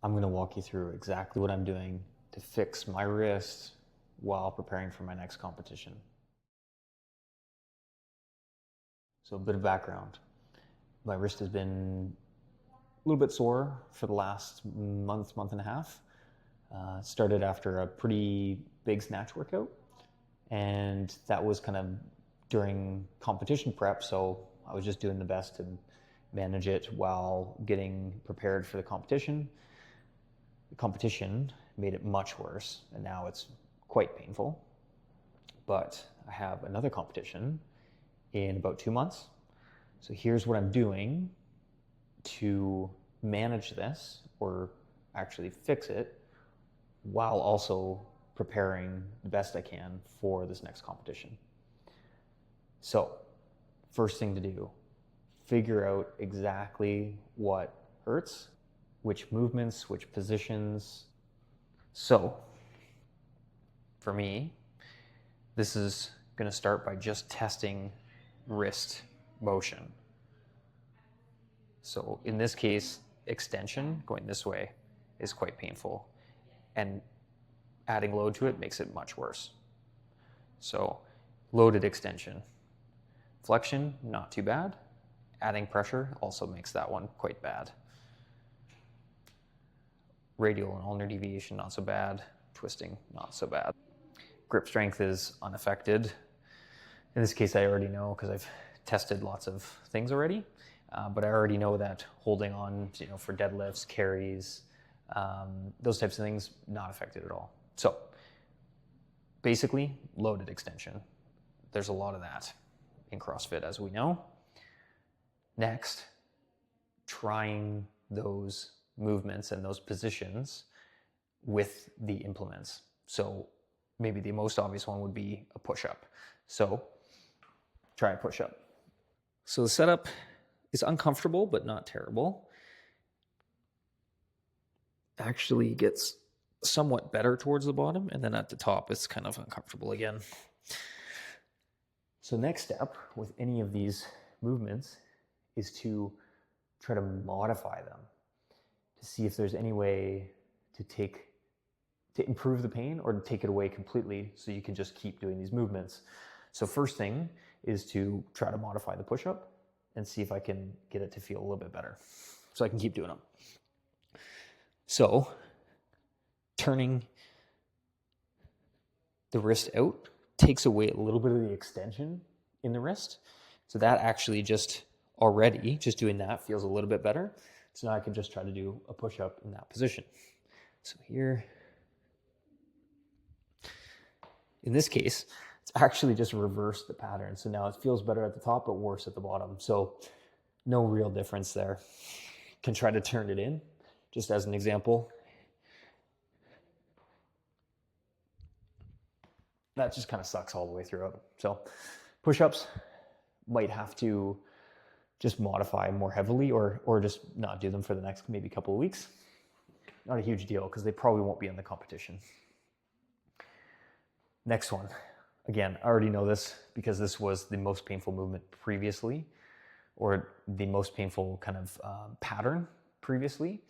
I'm going to walk you through exactly what I'm doing to fix my wrist while preparing for my next competition. So a bit of background. My wrist has been a little bit sore for the last month and a half. Started after a pretty big snatch workout, and that was kind of during competition prep, so I was just doing the best to manage it while getting prepared for the competition. The competition made it much worse, and now it's quite painful. But I have another competition in about 2 months. So here's what I'm doing to manage this, or actually fix it, while also preparing the best I can for this next competition. So, first thing to do, figure out exactly what hurts, which movements, which positions. So, for me, this is going to start by just testing wrist motion. So in this case, extension going this way is quite painful, and adding load to it makes it much worse. So loaded extension. Flexion, not too bad. Adding pressure also makes that one quite bad. Radial and ulnar deviation, not so bad. Twisting, not so bad. Grip strength is unaffected. In this case, I already know because I've tested lots of things already, but I already know that holding on, for deadlifts, carries, those types of things, not affected at all. So basically, loaded extension. There's a lot of that in CrossFit, as we know. Next, trying those movements and those positions with the implements. So maybe the most obvious one would be a push-up. So try a push-up. So the setup is uncomfortable, but not terrible. Actually gets somewhat better towards the bottom, and then at the top, it's kind of uncomfortable again. So next step with any of these movements is to try to modify them, to see if there's any way to improve the pain or to take it away completely so you can just keep doing these movements. So first thing is to try to modify the push-up and see if I can get it to feel a little bit better so I can keep doing them. So turning the wrist out takes away a little bit of the extension in the wrist. So that actually just doing that feels a little bit better. So now I can just try to do a push-up in that position. So here, in this case, it's actually just reversed the pattern. So now it feels better at the top, but worse at the bottom. So no real difference there. Can try to turn it in, just as an example. That just kind of sucks all the way throughout. So push-ups might have to just modify more heavily or just not do them for the next maybe couple of weeks. Not a huge deal because they probably won't be in the competition. Next one. Again, I already know this because this was the most painful movement previously, or the most painful kind of pattern previously.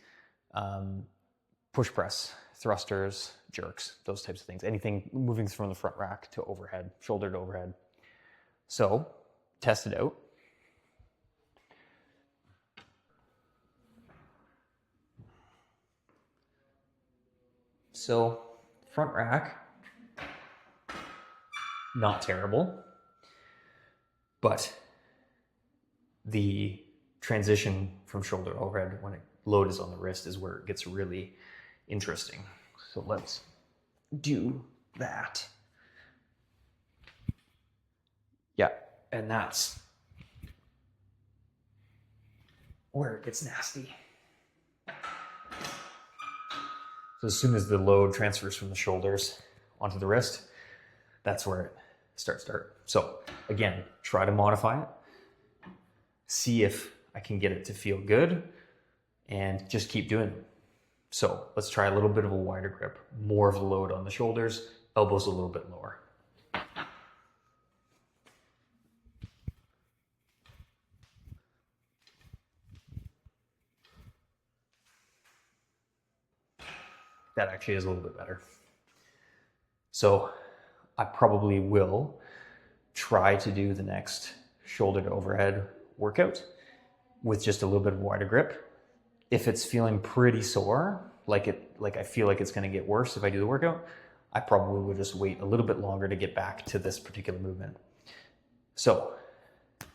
Push press, thrusters, jerks, those types of things. Anything moving from the front rack to overhead, shoulder to overhead. So test it out. So front rack, not terrible, but the transition from shoulder overhead when load is on the wrist is where it gets really interesting. So let's do that. Yeah, and that's where it gets nasty. So as soon as the load transfers from the shoulders onto the wrist, that's where it starts to hurt. So again, try to modify it. See if I can get it to feel good and just keep doing it. So let's try a little bit of a wider grip, more of the load on the shoulders, elbows a little bit lower. that actually is a little bit better. So I probably will try to do the next shoulder to overhead workout with just a little bit of wider grip. If it's feeling pretty sore, like I feel like it's going to get worse if I do the workout, I probably would just wait a little bit longer to get back to this particular movement. So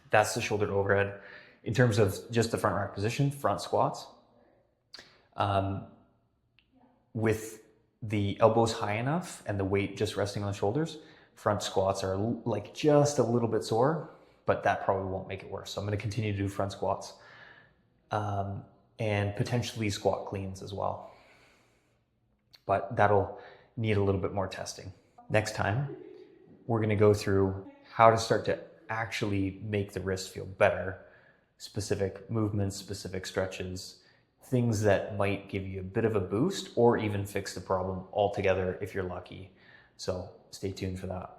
that's the shoulder to overhead. In terms of just the front rack position, front squats, with the elbows high enough and the weight just resting on the shoulders, front squats are like just a little bit sore, but that probably won't make it worse. So I'm going to continue to do front squats and potentially squat cleans as well. But that'll need a little bit more testing. Next time, we're going to go through how to start to actually make the wrist feel better, specific movements, specific stretches, things that might give you a bit of a boost or even fix the problem altogether if you're lucky. So stay tuned for that.